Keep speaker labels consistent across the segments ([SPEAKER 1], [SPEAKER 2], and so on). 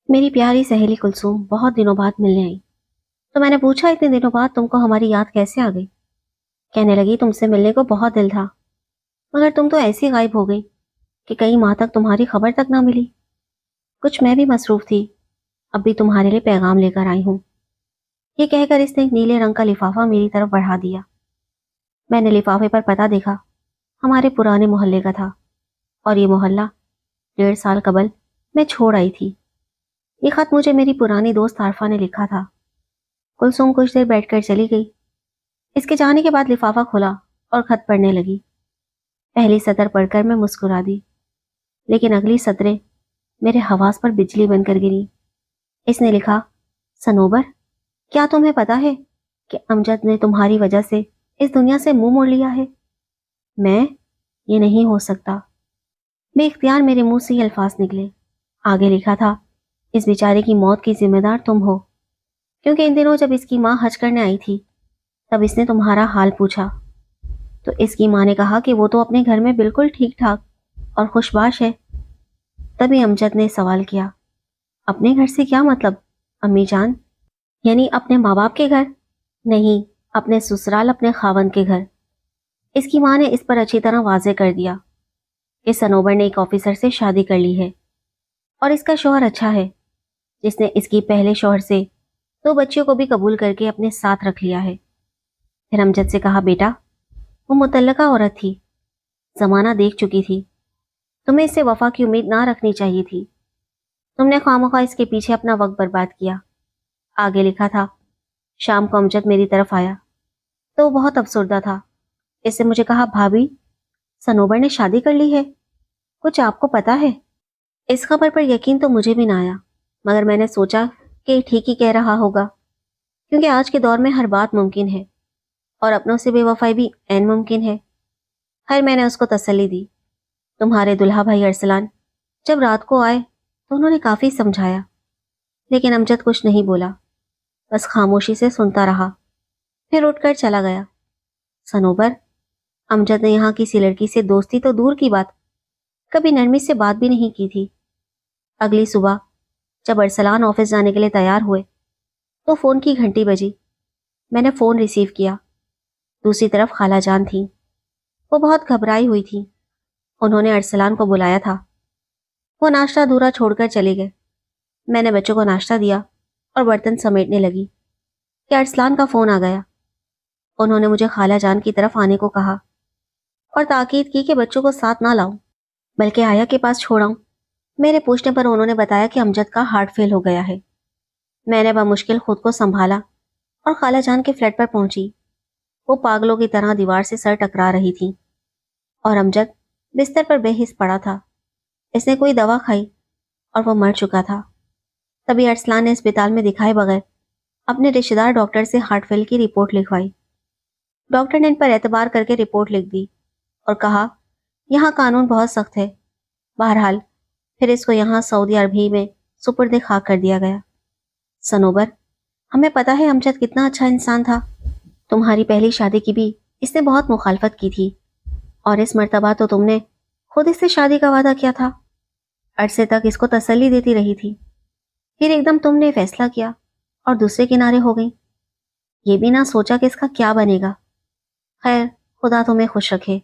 [SPEAKER 1] میری پیاری سہیلی کلثوم بہت دنوں بعد ملنے آئی تو میں نے پوچھا اتنے دنوں بعد تم کو ہماری یاد کیسے آ گئی؟ کہنے لگی تم سے ملنے کو بہت دل تھا، مگر تم تو ایسی غائب ہو گئی کہ کئی ماہ تک تمہاری خبر تک نہ ملی۔ کچھ میں بھی مصروف تھی، اب بھی تمہارے لیے پیغام لے کر آئی ہوں۔ یہ کہہ کر اس نے ایک نیلے رنگ کا لفافہ میری طرف بڑھا دیا۔ میں نے لفافے پر پتہ دیکھا، ہمارے پرانے محلے کا تھا، اور یہ محلہ 1.5 سال قبل میں چھوڑ آئی تھی۔ یہ خط مجھے میری پرانی دوست عارفہ نے لکھا تھا۔ کلثوم کچھ دیر بیٹھ کر چلی گئی۔ اس کے جانے کے بعد لفافہ کھلا اور خط پڑھنے لگی۔ پہلی سطر پڑھ کر میں مسکرا دی، لیکن اگلی سطریں میرے حواس پر بجلی بن کر گری۔ اس نے لکھا، سنوبر، کیا تمہیں پتا ہے کہ امجد نے تمہاری وجہ سے اس دنیا سے منہ موڑ لیا ہے؟ میں یہ نہیں ہو سکتا۔ بے اختیار میرے منہ سے یہ الفاظ نکلے۔ آگے لکھا تھا، اس بیچارے کی موت کی ذمہ دار تم ہو، کیونکہ ان دنوں جب اس کی ماں حج کرنے آئی تھی تب اس نے تمہارا حال پوچھا تو اس کی ماں نے کہا کہ وہ تو اپنے گھر میں بالکل ٹھیک ٹھاک اور خوشباش ہے۔ تبھی امجد نے سوال کیا، اپنے گھر سے کیا مطلب امی جان؟ یعنی اپنے ماں باپ کے گھر؟ نہیں، اپنے سسرال، اپنے خاوند کے گھر۔ اس کی ماں نے اس پر اچھی طرح واضح کر دیا کہ سنوبر نے ایک آفیسر سے شادی کر لی ہے، اور اس کا شوہر اچھا ہے، جس نے اس کی پہلے شوہر سے 2 بچیوں کو بھی قبول کر کے اپنے ساتھ رکھ لیا ہے۔ پھر امجد سے کہا، بیٹا، وہ متعلقہ عورت تھی، زمانہ دیکھ چکی تھی، تمہیں اس سے وفا کی امید نہ رکھنی چاہیے تھی، تم نے خواہ اس کے پیچھے اپنا وقت برباد کیا۔ آگے لکھا تھا، شام کو امجد میری طرف آیا تو وہ بہت افسردہ تھا۔ اس سے مجھے کہا، بھابھی، سنوبر نے شادی کر لی ہے، کچھ آپ کو پتا ہے؟ اس خبر پر یقین تو مجھے بھی نہ آیا، مگر میں نے سوچا کہ ٹھیک ہی کہہ رہا ہوگا، کیونکہ آج کے دور میں ہر بات ممکن ہے، اور اپنوں سے بے وفائی بھی عین ممکن ہے۔ خیر، میں نے اس کو تسلی دی، تمہارے دلہا بھائی ارسلان جب رات کو آئے تو انہوں نے کافی سمجھایا، لیکن امجد کچھ نہیں بولا، بس خاموشی سے سنتا رہا، پھر اٹھ کر چلا گیا۔ سنوبر، امجد نے یہاں کسی لڑکی سے دوستی تو دور کی بات، کبھی نرمی سے بات بھی نہیں کی تھی۔ اگلی صبح جب ارسلان آفس جانے کے لیے تیار ہوئے تو فون کی گھنٹی بجی۔ میں نے فون ریسیو کیا۔ دوسری طرف خالہ جان تھیں، وہ بہت گھبرائی ہوئی تھی۔ انہوں نے ارسلان کو بلایا تھا، وہ ناشتہ ادھورا چھوڑ کر چلے گئے۔ میں نے بچوں کو ناشتہ دیا اور برتن سمیٹنے لگی کہ ارسلان کا فون آ گیا۔ انہوں نے مجھے خالہ جان کی طرف آنے کو کہا اور تاکید کی کہ بچوں کو ساتھ نہ لاؤں بلکہ آیا کے پاس چھوڑاؤں۔ میرے پوچھنے پر انہوں نے بتایا کہ امجد کا ہارٹ فیل ہو گیا ہے۔ میں نے بمشکل خود کو سنبھالا اور خالہ جان کے فلیٹ پر پہنچی۔ وہ پاگلوں کی طرح دیوار سے سر ٹکرا رہی تھی، اور امجد بستر پر بے حس پڑا تھا۔ اس نے کوئی دوا کھائی اور وہ مر چکا تھا۔ تبھی ارسلان نے اسپتال میں دکھائے بغیر اپنے رشتہ دار ڈاکٹر سے ہارٹ فیل کی رپورٹ لکھوائی۔ ڈاکٹر نے ان پر اعتبار کر کے رپورٹ لکھ دی اور کہا، یہاں قانون بہت سخت ہے۔ بہرحال پھر اس کو یہاں سعودی عربی میں سپرد خاک کر دیا گیا۔ سنوبر، ہمیں پتا ہے امجد کتنا اچھا انسان تھا۔ تمہاری پہلی شادی کی بھی اس نے بہت مخالفت کی تھی، اور اس مرتبہ تو تم نے خود اس سے شادی کا وعدہ کیا تھا۔ عرصے تک اس کو تسلی دیتی رہی تھی، پھر ایک دم تم نے فیصلہ کیا اور دوسرے کنارے ہو گئی۔ یہ بھی نہ سوچا کہ اس کا کیا بنے گا۔ خیر، خدا تمہیں خوش رکھے،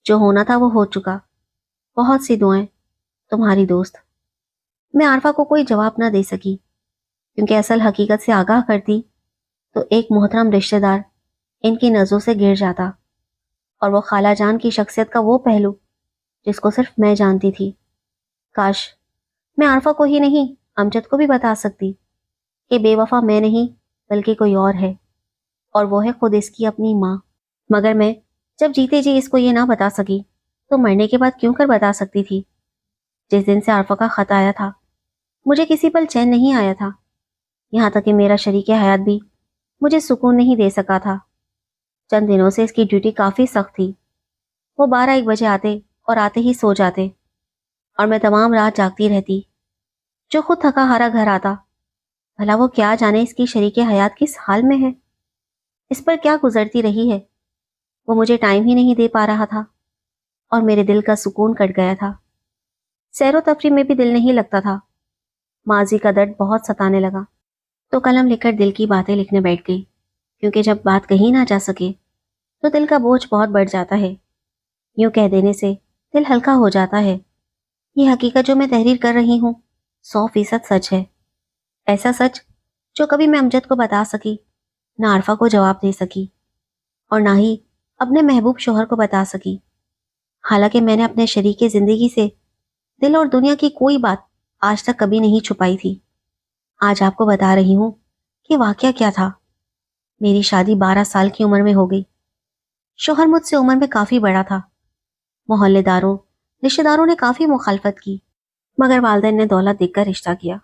[SPEAKER 1] جو ہونا تھا وہ ہو چکا۔ بہت سی دعائیں، تمہاری دوست۔ میں عارفہ کو کوئی جواب نہ دے سکی، کیونکہ اصل حقیقت سے آگاہ کرتی تو ایک محترم رشتہ دار ان کی نظروں سے گر جاتا، اور وہ خالہ جان کی شخصیت کا وہ پہلو جس کو صرف میں جانتی تھی۔ کاش میں عارفہ کو ہی نہیں امجد کو بھی بتا سکتی کہ بے وفا میں نہیں بلکہ کوئی اور ہے، اور وہ ہے خود اس کی اپنی ماں۔ مگر میں جب جیتے جی اس کو یہ نہ بتا سکی تو مرنے کے بعد کیوں کر بتا سکتی تھی؟ جس دن سے عارفہ کا خط آیا تھا مجھے کسی پل چین نہیں آیا تھا، یہاں تک کہ میرا شریک حیات بھی مجھے سکون نہیں دے سکا تھا۔ چند دنوں سے اس کی ڈیوٹی کافی سخت تھی۔ وہ 12-1 بجے آتے اور آتے ہی سو جاتے، اور میں تمام رات جاگتی رہتی۔ جو خود تھکا ہارا گھر آتا، بھلا وہ کیا جانے اس کی شریک حیات کس حال میں ہے، اس پر کیا گزرتی رہی ہے۔ وہ مجھے ٹائم ہی نہیں دے پا رہا تھا، اور میرے دل کا سکون کٹ گیا تھا۔ سیر و تفریح میں بھی دل نہیں لگتا تھا۔ ماضی کا درد بہت ستانے لگا تو قلم لے کر دل کی باتیں لکھنے بیٹھ گئی، کیونکہ جب بات کہی نہ جا سکے تو دل کا بوجھ بہت بڑھ جاتا ہے۔ یوں کہہ دینے سے دل ہلکا ہو جاتا ہے۔ یہ حقیقت جو میں تحریر کر رہی ہوں 100% سچ ہے، ایسا سچ جو کبھی میں امجد کو بتا سکی، نہ عارفہ کو جواب دے سکی، اور نہ ہی اپنے محبوب شوہر کو بتا سکی۔ حالانکہ میں نے اپنے شریک زندگی سے دل اور دنیا کی کوئی بات آج تک کبھی نہیں چھپائی تھی۔ آج آپ کو بتا رہی ہوں کہ واقعہ کیا تھا۔ میری شادی 12 سال کی عمر میں ہو گئی۔ شوہر مجھ سے عمر میں کافی بڑا تھا۔ محلے داروں، رشتہ داروں نے کافی مخالفت کی، مگر والدین نے دولت دیکھ کر رشتہ کیا۔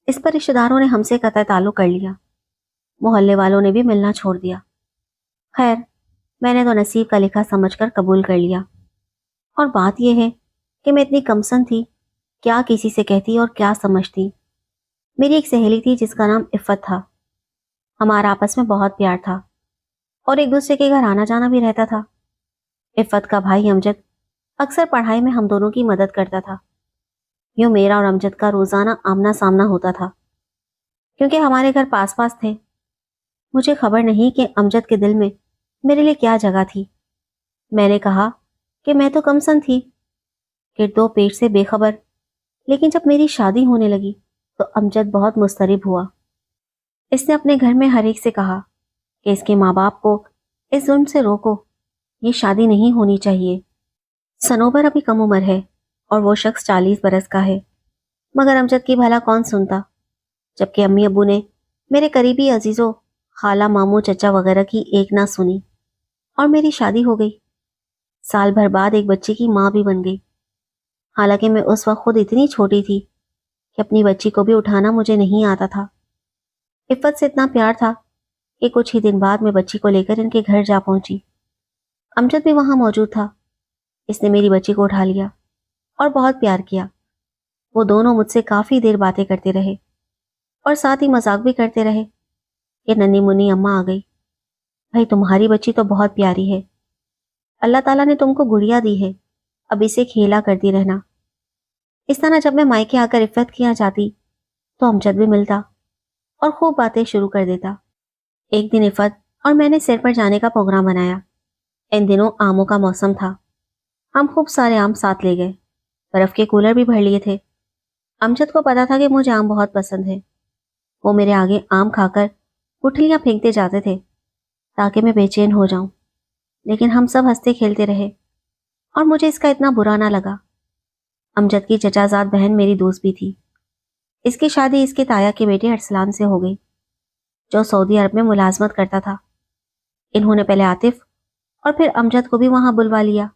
[SPEAKER 1] اس پر رشتہ داروں نے ہم سے قطع تعلق کر لیا۔ محلے والوں نے بھی ملنا چھوڑ دیا۔ خیر، میں نے تو نصیب کا لکھا سمجھ کر قبول کر لیا۔ اور بات یہ ہے کہ میں اتنی کمسن تھی، کیا کسی سے کہتی اور کیا سمجھتی۔ میری ایک سہیلی تھی جس کا نام عفت تھا۔ ہمارا آپس میں بہت پیار تھا اور ایک دوسرے کے گھر آنا جانا بھی رہتا تھا۔ عفت کا بھائی امجد اکثر پڑھائی میں ہم دونوں کی مدد کرتا تھا۔ یوں میرا اور امجد کا روزانہ آمنا سامنا ہوتا تھا، کیونکہ ہمارے گھر پاس پاس تھے۔ مجھے خبر نہیں کہ امجد کے دل میں میرے لیے کیا جگہ تھی۔ میں نے کہا کہ میں تو کمسن تھی، گردو پیٹ سے بے خبر، لیکن جب میری شادی ہونے لگی تو امجد بہت مضطرب ہوا۔ اس نے اپنے گھر میں ہر ایک سے کہا کہ اس کے ماں باپ کو اس ظلم سے روکو، یہ شادی نہیں ہونی چاہیے۔ صنوبر ابھی کم عمر ہے اور وہ شخص 40 برس کا ہے، مگر امجد کی بھلا کون سنتا، جبکہ امی ابو نے میرے قریبی عزیزوں، خالہ، ماموں، چچا وغیرہ کی ایک نہ سنی اور میری شادی ہو گئی۔ سال بھر بعد ایک بچے کی ماں بھی بن گئی۔ حالانکہ میں اس وقت خود اتنی چھوٹی تھی کہ اپنی بچی کو بھی اٹھانا مجھے نہیں آتا تھا۔ عفت سے اتنا پیار تھا کہ کچھ ہی دن بعد میں بچی کو لے کر ان کے گھر جا پہنچی۔ امجد بھی وہاں موجود تھا۔ اس نے میری بچی کو اٹھا لیا اور بہت پیار کیا۔ وہ دونوں مجھ سے کافی دیر باتیں کرتے رہے اور ساتھ ہی مذاق بھی کرتے رہے کہ ننھی منی اماں آ گئی۔ بھائی تمہاری بچی تو بہت پیاری ہے، اللہ تعالیٰ نے تم کو گڑیا دی ہے، اب اسے کھیلا کرتی رہنا۔ اس طرح جب میں مائکے آ کر عفت کیا جاتی تو امجد بھی ملتا اور خوب باتیں شروع کر دیتا۔ ایک دن عفت اور میں نے سیر پر جانے کا پروگرام بنایا۔ ان دنوں آموں کا موسم تھا۔ ہم خوب سارے آم ساتھ لے گئے، برف کے کولر بھی بھر لیے تھے۔ امجد کو پتا تھا کہ مجھے آم بہت پسند ہے۔ وہ میرے آگے آم کھا کر گٹھلیاں پھینکتے جاتے تھے تاکہ میں بے چین ہو جاؤں، لیکن ہم سب ہنستے کھیلتے رہے اور مجھے اس کا اتنا برا نہ لگا۔ امجد کی چچا زاد بہن میری دوست بھی تھی۔ اس کی شادی اس کے تایا کے بیٹے ارسلان سے ہو گئی، جو سعودی عرب میں ملازمت کرتا تھا۔ انہوں نے پہلے عاطف اور پھر امجد کو بھی وہاں بلوا لیا۔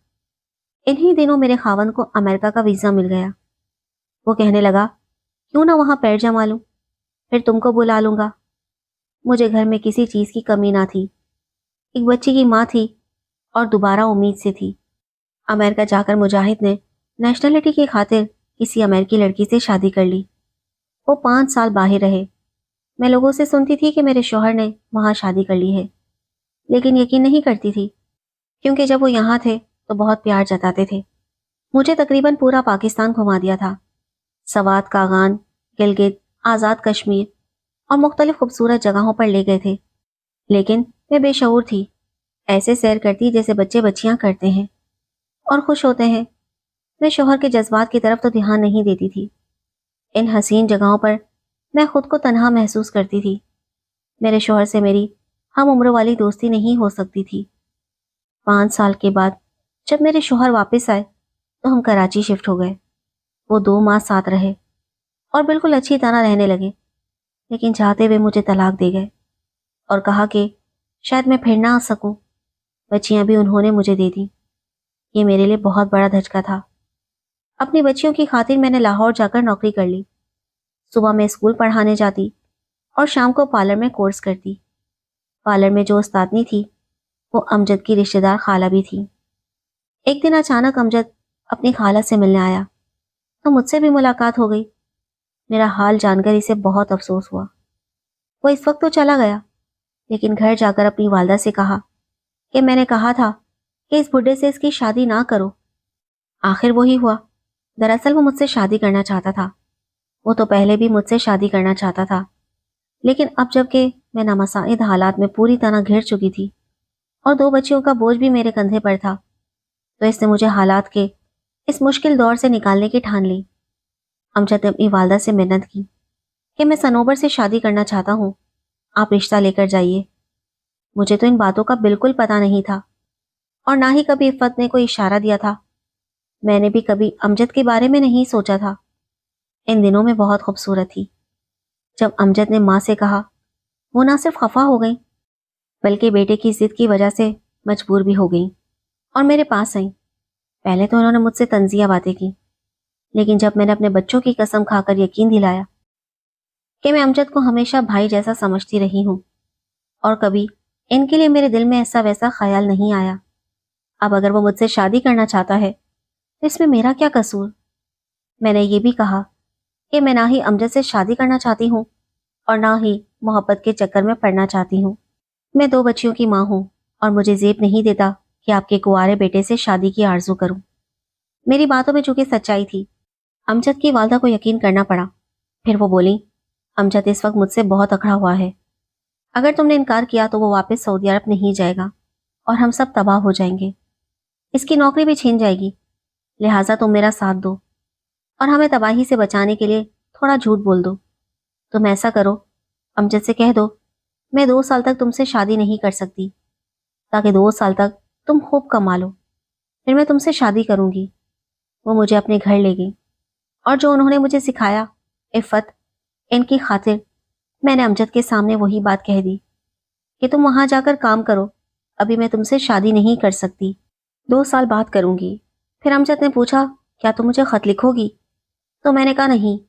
[SPEAKER 1] انہی دنوں میرے خاوند کو امریکہ کا ویزا مل گیا۔ وہ کہنے لگا کیوں نہ وہاں پیر جما لوں، پھر تم کو بلا لوں گا۔ مجھے گھر میں کسی چیز کی کمی نہ تھی، ایک بچی کی ماں تھی اور دوبارہ امید سے تھی۔ امریکہ جا کر مجاہد نے نیشنلٹی کی خاطر کسی امریکی لڑکی سے شادی کر لی۔ وہ 5 سال باہر رہے۔ میں لوگوں سے سنتی تھی کہ میرے شوہر نے وہاں شادی کر لی ہے، لیکن یقین نہیں کرتی تھی، کیونکہ جب وہ یہاں تھے تو بہت پیار جتاتے تھے۔ مجھے تقریباً پورا پاکستان گھما دیا تھا، سوات، کاغان، گلگت، آزاد کشمیر اور مختلف خوبصورت جگہوں پر لے گئے تھے، لیکن میں بے شعور تھی، ایسے سیر کرتی جیسے بچے بچیاں کرتے ہیں اور خوش ہوتے ہیں۔ میں شوہر کے جذبات کی طرف تو دھیان نہیں دیتی تھی۔ ان حسین جگہوں پر میں خود کو تنہا محسوس کرتی تھی۔ میرے شوہر سے میری ہم عمر والی دوستی نہیں ہو سکتی تھی۔ 5 سال کے بعد جب میرے شوہر واپس آئے تو ہم کراچی شفٹ ہو گئے۔ وہ 2 ماہ ساتھ رہے اور بالکل اچھی طرح رہنے لگے، لیکن چاہتے ہوئے مجھے طلاق دے گئے اور کہا کہ شاید میں پھر نہ آ سکوں۔ بچیاں بھی انہوں نے مجھے دے دیں۔ یہ میرے لیے بہت بڑا دھچکا تھا۔ اپنی بچیوں کی خاطر میں نے لاہور جا کر نوکری کر لی۔ صبح میں اسکول پڑھانے جاتی اور شام کو پارلر میں کورس کرتی۔ پارلر میں جو استادنی تھی وہ امجد کی رشتہ دار خالہ بھی تھی۔ ایک دن اچانک امجد اپنی خالہ سے ملنے آیا تو مجھ سے بھی ملاقات ہو گئی۔ میرا حال جان کر اسے بہت افسوس ہوا۔ وہ اس وقت تو چلا گیا، لیکن گھر جا کر اپنی والدہ سے کہا کہ میں نے کہا تھا کہ اس بڈھے سے اس کی شادی نہ کرو۔ آخر وہی ہوا۔ دراصل وہ مجھ سے شادی کرنا چاہتا تھا۔ وہ تو پہلے بھی مجھ سے شادی کرنا چاہتا تھا، لیکن اب جب کہ میں نامساعد حالات میں پوری طرح گھر چکی تھی اور 2 بچیوں کا بوجھ بھی میرے کندھے پر تھا، تو اس نے مجھے حالات کے اس مشکل دور سے نکالنے کی ٹھان لی۔ امجد نے اپنی والدہ سے منت کی کہ میں صنوبر سے شادی کرنا چاہتا ہوں، آپ رشتہ لے کر جائیے۔ مجھے تو ان باتوں کا بالکل پتہ نہیں تھا، اور نہ ہی کبھی عفت نے کوئی اشارہ دیا تھا۔ میں نے بھی کبھی امجد کے بارے میں نہیں سوچا تھا۔ ان دنوں میں بہت خوبصورت تھی۔ جب امجد نے ماں سے کہا، وہ نہ صرف خفا ہو گئیں بلکہ بیٹے کی ضد کی وجہ سے مجبور بھی ہو گئیں اور میرے پاس آئیں۔ پہلے تو انہوں نے مجھ سے طنزیہ باتیں کی، لیکن جب میں نے اپنے بچوں کی قسم کھا کر یقین دلایا کہ میں امجد کو ہمیشہ بھائی جیسا سمجھتی رہی ہوں اور کبھی ان کے لیے میرے دل میں ایسا ویسا خیال نہیں آیا، اب اگر وہ مجھ سے شادی کرنا چاہتا ہے تو اس میں میرا کیا قصور؟ میں نے یہ بھی کہا کہ میں نہ ہی امجد سے شادی کرنا چاہتی ہوں اور نہ ہی محبت کے چکر میں پڑنا چاہتی ہوں۔ میں 2 بچیوں کی ماں ہوں اور مجھے زیب نہیں دیتا کہ آپ کے کنوارے بیٹے سے شادی کی آرزو کروں۔ میری باتوں میں چونکہ سچائی تھی، امجد کی والدہ کو یقین کرنا پڑا۔ پھر وہ بولی، امجد اس وقت مجھ سے بہت اکڑا ہوا ہے۔ اگر تم نے انکار کیا تو وہ واپس سعودی عرب نہیں جائے گا اور ہم سب تباہ ہو جائیں گے۔ اس کی نوکری بھی چھین جائے گی، لہٰذا تم میرا ساتھ دو اور ہمیں تباہی سے بچانے کے لیے تھوڑا جھوٹ بول دو۔ تم ایسا کرو، امجد سے کہہ دو میں 2 سال تک تم سے شادی نہیں کر سکتی، تاکہ 2 سال تک تم خوب کما لو، پھر میں تم سے شادی کروں گی۔ وہ مجھے اپنے گھر لے گئی اور جو انہوں نے مجھے سکھایا، عفت، ان کی خاطر میں نے امجد کے سامنے وہی بات کہہ دی کہ تم وہاں جا کر کام کرو، ابھی میں تم سے شادی نہیں کر سکتی، 2 سال بعد کروں گی۔ پھر امجد نے پوچھا، کیا تم مجھے خط لکھو گی؟ تو میں نے کہا نہیں،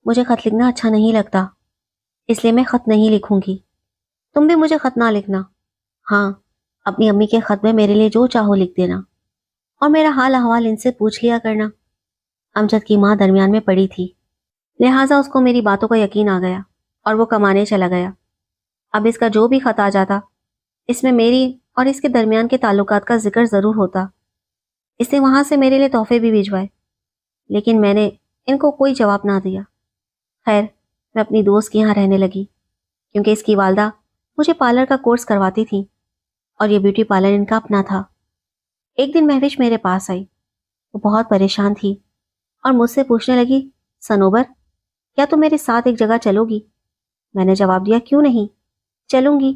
[SPEAKER 1] مجھے خط لکھنا اچھا نہیں لگتا، اس لیے میں خط نہیں لکھوں گی۔ تم بھی مجھے خط نہ لکھنا، ہاں اپنی امی کے خط میں میرے لیے جو چاہو لکھ دینا اور میرا حال احوال ان سے پوچھ لیا کرنا۔ امجد کی ماں درمیان میں پڑی تھی، لہٰذا اس کو میری باتوں کا یقین آ گیا اور وہ کمانے چلا گیا۔ اب اس کا جو بھی خط آ جاتا، اس میں میری اور اس کے درمیان کے تعلقات کا ذکر ضرور ہوتا۔ اس نے وہاں سے میرے لیے تحفے بھی بھیجوائے، لیکن میں نے ان کو کوئی جواب نہ دیا۔ خیر، میں اپنی دوست کے یہاں رہنے لگی، کیونکہ اس کی والدہ مجھے پارلر کا کورس کرواتی تھی اور یہ بیوٹی پارلر ان کا اپنا تھا۔ ایک دن مہوش میرے پاس آئی، وہ بہت پریشان تھی اور مجھ سے پوچھنے لگی، صنوبر، کیا تم میرے ساتھ ایک جگہ چلو گی؟ میں نے جواب دیا، کیوں نہیں، چلوں گی۔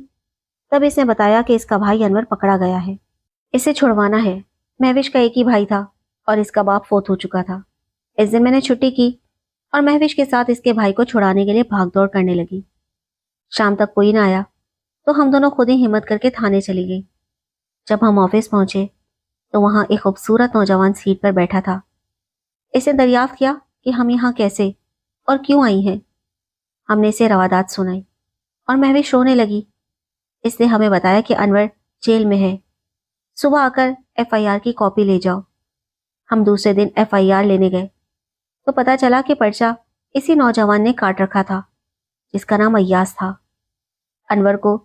[SPEAKER 1] تب اس نے بتایا کہ اس کا بھائی انور پکڑا گیا ہے، اسے چھڑوانا ہے۔ مہوش کا ایک ہی بھائی تھا اور اس کا باپ فوت ہو چکا تھا۔ اس دن میں نے چھٹی کی اور مہوش کے ساتھ اس کے بھائی کو چھڑانے کے لیے بھاگ دوڑ کرنے لگی۔ شام تک کوئی نہ آیا تو ہم دونوں خود ہی ہمت کر کے تھانے چلی گئی۔ جب ہم آفس پہنچے تو وہاں ایک خوبصورت نوجوان سیٹ پر بیٹھا تھا۔ اس نے دریافت کیا کہ ہم یہاں کیسے اور کیوں آئی ہیں۔ ہم نے اسے روادات سنائی اور مہوش رونے لگی۔ اس نے ہمیں بتایا کہ انور جیل میں ہے، صبح آ کر FIR کی کاپی لے جاؤ۔ ہم دوسرے دن FIR لینے گئے تو پتا چلا کہ پرچہ اسی نوجوان نے کاٹ رکھا تھا جس کا نام ایاز تھا۔ انور کو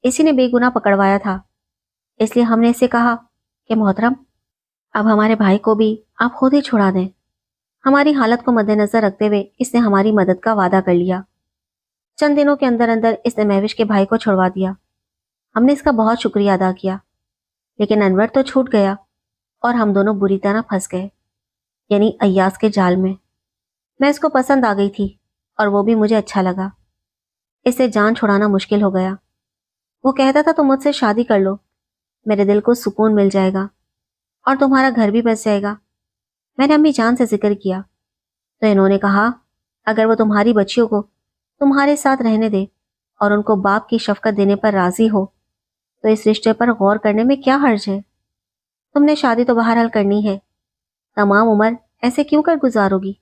[SPEAKER 1] اسی نے بے گناہ پکڑوایا تھا، اس لیے ہم نے اسے کہا کہ محترم، اب ہمارے بھائی کو بھی آپ خود ہی چھڑا دیں۔ ہماری حالت کو مد نظر رکھتے ہوئے اس نے ہماری مدد کا وعدہ کر لیا۔ چند دنوں کے اندر اندر اس نے مہوش کے بھائی کو چھڑوا دیا۔ ہم نے اس کا بہت شکریہ ادا کیا، لیکن انور تو چھوٹ گیا اور ہم دونوں بری طرح پھنس گئے، یعنی ایاز کے جال میں۔ میں اس کو پسند آ گئی تھی اور وہ بھی مجھے اچھا لگا۔ اس سے جان چھڑانا مشکل ہو گیا۔ وہ کہتا تھا تم مجھ سے شادی کر لو، میرے دل کو سکون مل جائے گا اور تمہارا گھر بھی بس جائے گا۔ میں نے امی جان سے ذکر کیا تو انہوں نے کہا، اگر وہ تمہاری بچیوں کو تمہارے ساتھ رہنے دے اور ان کو باپ کی شفقت دینے پر راضی ہو تو اس رشتے پر غور کرنے میں کیا حرج ہے؟ تم نے شادی تو بہرحال کرنی ہے، تمام عمر ایسے کیوں کر گزارو گی؟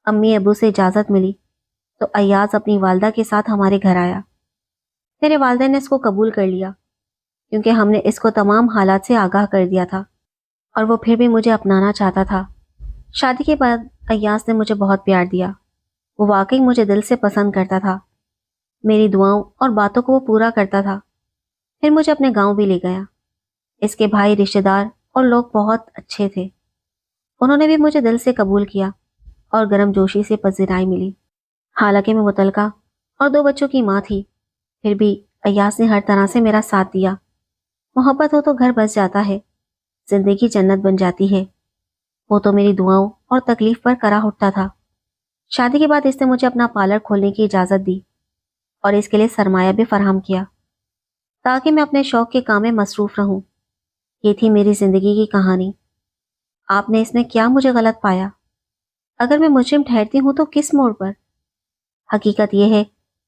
[SPEAKER 1] امی ابو سے اجازت ملی تو ایاز اپنی والدہ کے ساتھ ہمارے گھر آیا۔ میرے والدین نے اس کو قبول کر لیا کیونکہ ہم نے اس کو تمام حالات سے آگاہ کر دیا تھا اور وہ پھر بھی مجھے اپنانا چاہتا تھا۔ شادی کے بعد ایاز نے مجھے بہت پیار دیا، وہ واقعی مجھے دل سے پسند کرتا تھا، میری دعاؤں اور باتوں کو وہ پورا کرتا تھا۔ پھر مجھے اپنے گاؤں بھی لے گیا۔ اس کے بھائی، رشتہ دار اور لوگ بہت اچھے تھے، انہوں نے بھی مجھے دل سے قبول کیا اور گرم جوشی سے پذیرائی ملی۔ حالانکہ میں متعلقہ اور 2 بچوں کی ماں تھی، پھر بھی ایاز نے ہر طرح سے میرا ساتھ دیا۔ محبت ہو تو گھر بس جاتا ہے، زندگی جنت بن جاتی ہے۔ وہ تو میری دعاؤں اور تکلیف پر کرا اٹھتا تھا۔ شادی کے بعد اس نے مجھے اپنا پارلر کھولنے کی اجازت دی اور اس کے لیے سرمایہ بھی فراہم کیا تاکہ میں اپنے شوق کے کام میں مصروف رہوں۔ یہ تھی میری زندگی کی کہانی۔ آپ نے اس میں کیا مجھے غلط پایا؟ اگر میں مجرم ٹھہرتی ہوں تو کس موڑ پر؟ حقیقت یہ ہے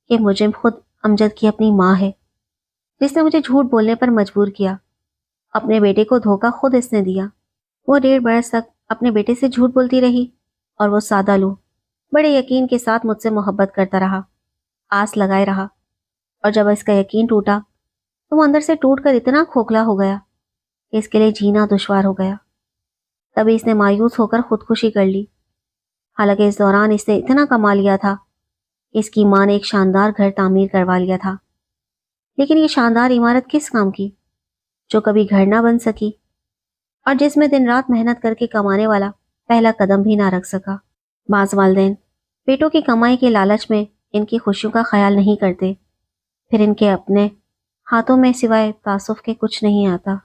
[SPEAKER 1] کہ مجرم خود امجد کی اپنی ماں ہے، جس نے مجھے جھوٹ بولنے پر مجبور کیا۔ اپنے بیٹے کو دھوکہ خود اس نے دیا۔ وہ 1.5 برس تک اپنے بیٹے سے جھوٹ بولتی رہی اور وہ سادہ لو بڑے یقین کے ساتھ مجھ سے محبت کرتا رہا، آس لگائے رہا، اور جب اس کا یقین ٹوٹا تو وہ اندر سے ٹوٹ کر اتنا کھوکھلا ہو گیا کہ اس کے لیے جینا دشوار ہو گیا۔ تبھی اس نے مایوس ہو کر خودکشی کر لی۔ حالانکہ اس دوران اس نے اتنا کما لیا تھا کہ اس کی ماں نے ایک شاندار گھر تعمیر کروا لیا تھا، لیکن یہ شاندار عمارت کس کام کی جو کبھی گھر نہ بن سکی اور جس میں دن رات محنت کر کے کمانے والا پہلا قدم بھی نہ رکھ سکا۔ بعض والدین بیٹوں کی کمائی کے لالچ میں ان کی خوشیوں کا خیال نہیں کرتے، پھر ان کے اپنے ہاتھوں میں سوائے تعصب کے کچھ نہیں آتا۔